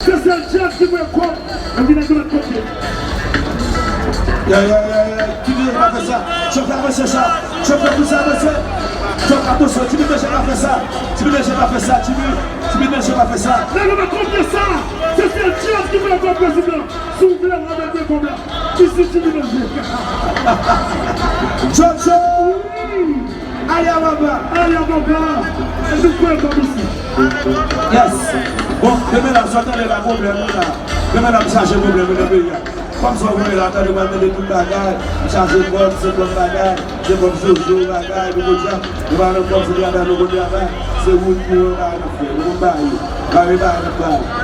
C'est un chef qui me compte. On vient de l'autre côté. Qui veut pas faire ça? Je peux pas faire ça. Je peux tout ça, monsieur. Je peux pas ça. Tu veux pas faire ça? Tu veux pas faire ça? Tu veux pas faire ça? Là, on va comprendre ça. C'est un chef qui me compte, président. S'ouvre avec des combien. Qui c'est qui me dit? Jojo! Allez, Ababa! Allez, Ababa! Et je peux être ici. Yes! Bon, demain, là, j'entends les problèmes là. Demain, là, je cherche les problèmes dans le pays. Comme ça, vous voyez là, vous demandez de tout le bagage, charger de bombe, c'est comme bagage, c'est comme Jojo, bagage, nous vous disons, nous allons comme c'est bien dans le travail, c'est vous qui vous avez fait, vous avez fait,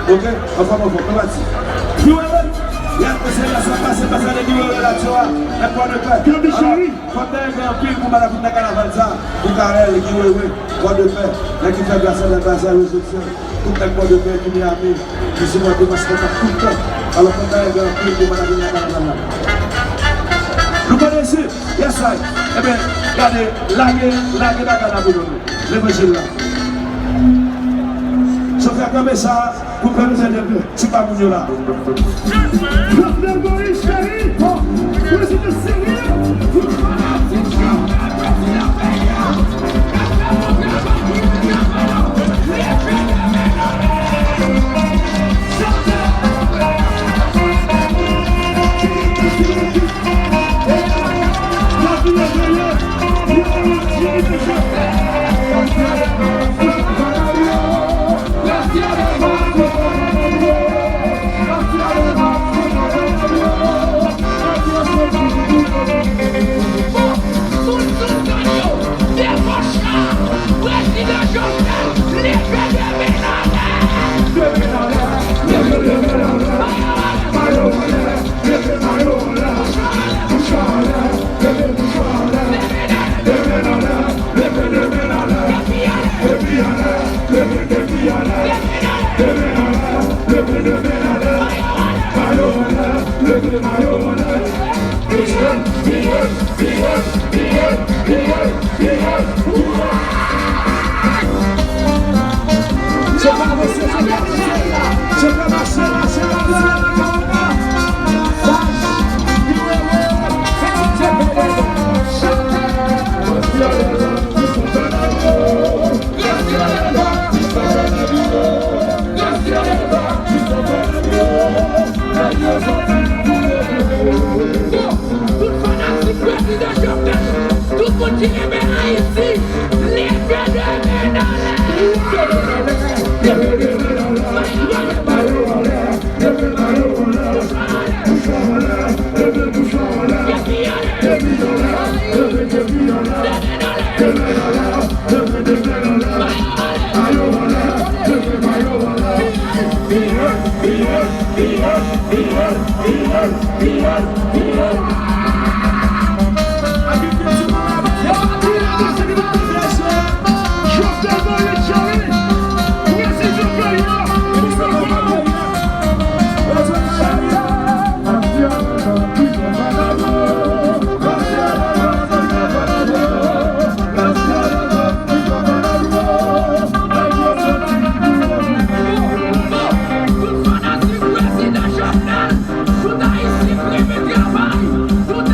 ok? Enfin, on va dire. Nous, il y a que c'est là, ça passe, c'est pas ça, les numéros là, tu vois, et pour ne pas. Quand il y a un pile pour la fête de carnaval, ça, pour Karel, qui oui, quoi de faire, là qui fait grâce à la base à la réception, tout le monde de faire qui m'y a mis, qui se voit de masque tout le temps. Alors quand il y a un pile pour la fête de carnaval. Nous connaissons, yes, right. Eh bien, regardez, laguez la carnaval, l'évangile là. Je fais comme ça, pour que nous aider, c'est pas mon là. Prophet Moïse chéri, vous êtes sérieux? Tout